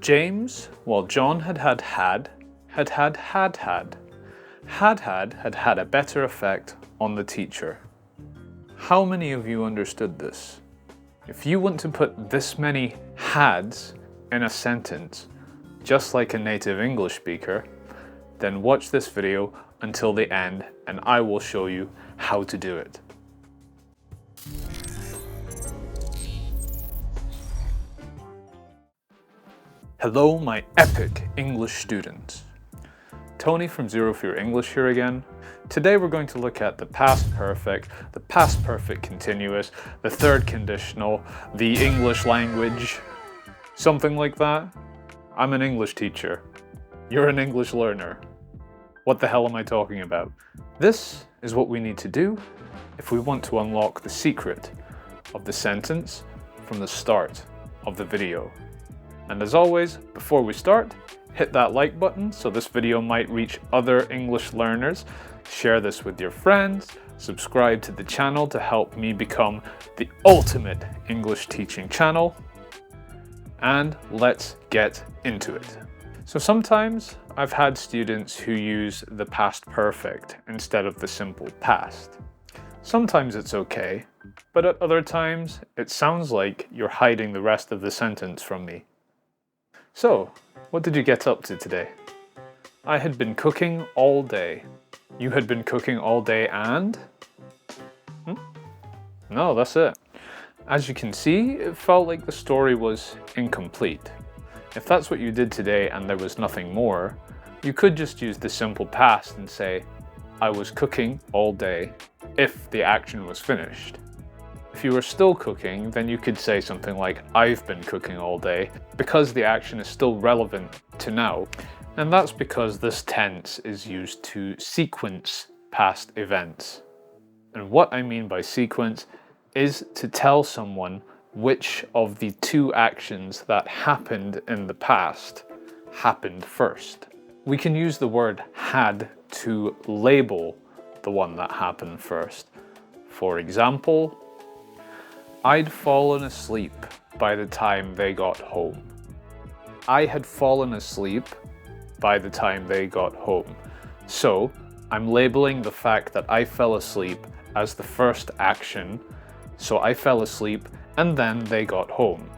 James, while John had a better effect on the teacher. How many of you understood this? If you want to put this many hads in a sentence, just like a native English speaker, then watch this video until the end and I will show you how to do it. Hello, my epic English students. Tony from Zero Fear English here again. Today we're going to look at the past perfect continuous, the third conditional, the English language, something like that. I'm an English teacher. You're an English learner. What the hell am I talking about? This is what we need to do if we want to unlock the secret of the sentence from the start of the video. And as always, before we start, hit that like button so this video might reach other English learners. Share this with your friends, subscribe to the channel to help me become the ultimate English teaching channel, and let's get into it. So sometimes I've had students who use the past perfect instead of the simple past. Sometimes it's okay, but at other times it sounds like you're hiding the rest of the sentence from me. So, what did you get up to today? I had been cooking all day. You had been cooking all day and? No, that's it. As you can see, it felt like the story was incomplete. If that's what you did today and there was nothing more, you could just use the simple past and say, I was cooking all day, if the action was finished. If you were still cooking, then you could say something like, I've been cooking all day, because the action is still relevant to now. And that's because this tense is used to sequence past events. And what I mean by sequence is to tell someone which of the two actions that happened in the past happened first. We can use the word had to label the one that happened first. For example, I'd fallen asleep by the time they got home. I had fallen asleep by the time they got home. So I'm labeling the fact that I fell asleep as the first action. So I fell asleep and then they got home.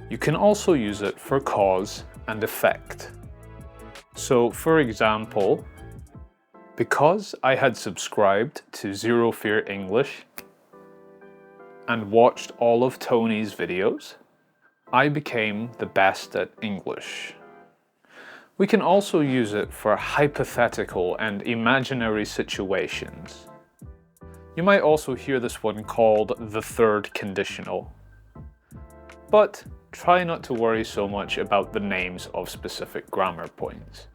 You can also use it for cause and effect. So for example, because I had subscribed to Zero Fear English and watched all of Tony's videos, I became the best at English. We can also use it for hypothetical and imaginary situations. You might also hear this one called the third conditional. But try not to worry so much about the names of specific grammar points.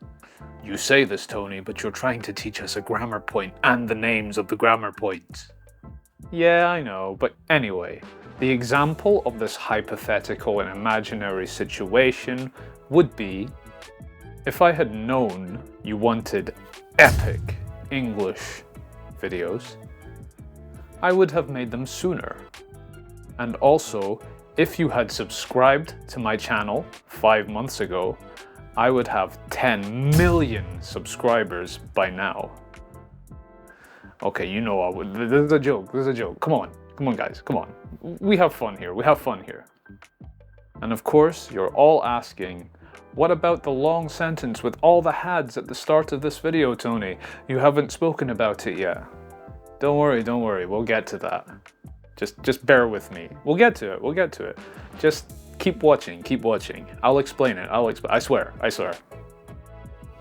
You say this, Tony, but you're trying to teach us a grammar point and the names of the grammar points. Yeah, I know, but anyway, the example of this hypothetical and imaginary situation would be, if I had known you wanted epic English videos, I would have made them sooner. And also, if you had subscribed to my channel 5 months ago, I would have 10 million subscribers by now. Okay, you know, this is a joke, Come on guys, come on. We have fun here, And of course, you're all asking, what about the long sentence with all the hads at the start of this video, Tony? You haven't spoken about it yet. Don't worry, we'll get to that. Just bear with me. We'll get to it. Just keep watching. I'll explain it, I swear.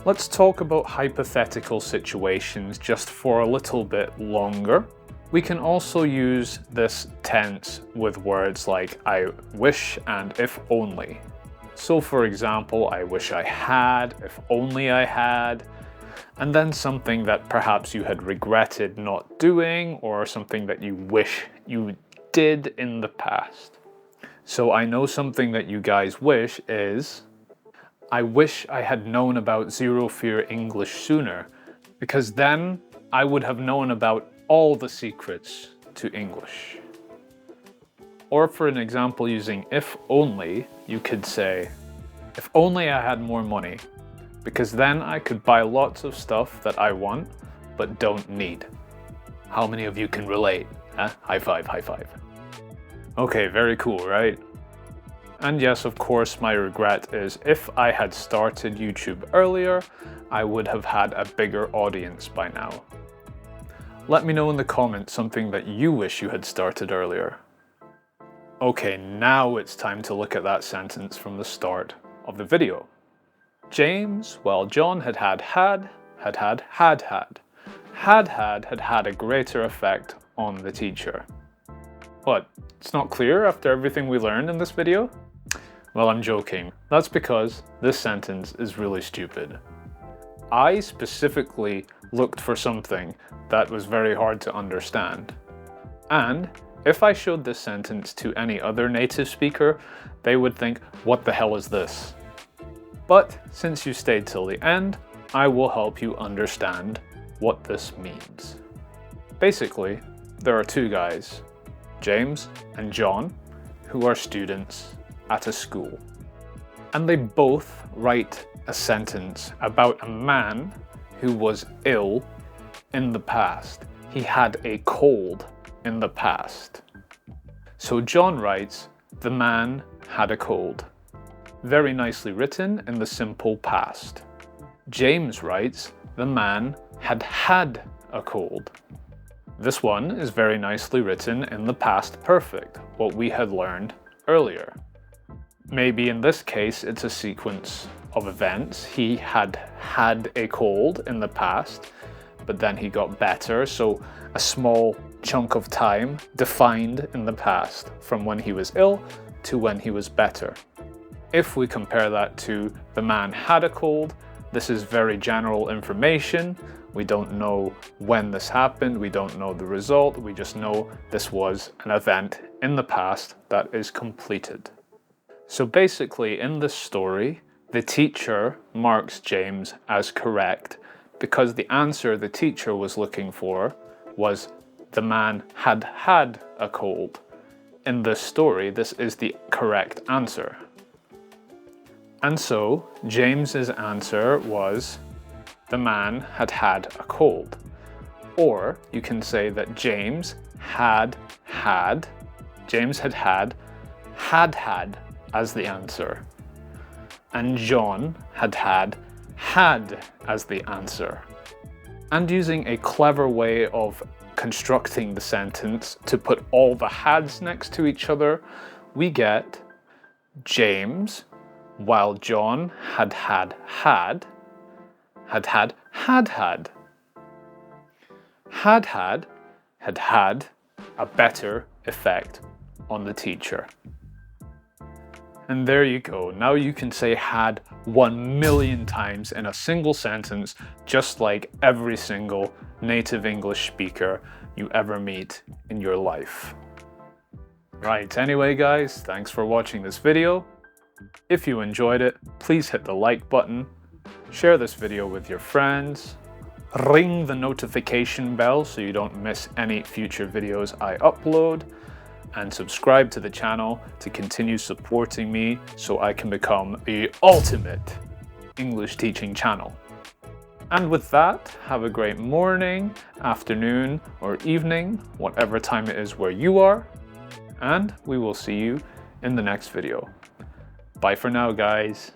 Let's talk about hypothetical situations just for a little bit longer. We can also use this tense with words like I wish and if only. So for example, I wish I had, if only I had, and then something that perhaps you had regretted not doing or something that you wish you did in the past. So I know something that you guys wish is, I wish I had known about Zero Fear English sooner, because then I would have known about all the secrets to English. Or for an example using if only, you could say, If only I had more money, because then I could buy lots of stuff that I want but don't need. How many of you can relate? Huh? High five, high five. Okay, very cool, right? And yes, of course, my regret is if I had started YouTube earlier, I would have had a bigger audience by now. Let me know in the comments something that you wish you had started earlier. Okay, now it's time to look at that sentence from the start of the video. James, while John had had a greater effect on the teacher. What, it's not clear after everything we learned in this video? Well, I'm joking. That's because this sentence is really stupid. I specifically looked for something that was very hard to understand. And if I showed this sentence to any other native speaker, they would think, what the hell is this? But since you stayed till the end, I will help you understand what this means. Basically, there are two guys, James and John, who are students at a school. And they both write a sentence about a man who was ill in the past. He had a cold in the past. So John writes, the man had a cold. Very nicely written in the simple past. James writes, the man had a cold. This one is very nicely written in the past perfect, what we had learned earlier. Maybe in this case it's a sequence of events. He had a cold in the past, but then he got better, so a small chunk of time defined in the past from when he was ill to when he was better. If we compare that to the man had a cold, this is very general information. We don't know when this happened, we don't know the result, we just know this was an event in the past that is completed. So basically in this story, the teacher marks James as correct because the answer the teacher was looking for was the man had a cold. In this story, this is the correct answer. And so James's answer was the man had a cold. Or you can say that James had as the answer. And John had as the answer. And using a clever way of constructing the sentence to put all the hads next to each other, we get James, while John had a better effect on the teacher. And there you go. Now you can say had 1,000,000 times in a single sentence, just like every single native English speaker you ever meet in your life. Right, anyway guys, thanks for watching this video. If you enjoyed it, please hit the like button, share this video with your friends, ring the notification bell so you don't miss any future videos I upload, and subscribe to the channel to continue supporting me so I can become the ultimate English teaching channel. And with that, have a great morning, afternoon, or evening, whatever time it is where you are, and we will see you in the next video. Bye for now, guys.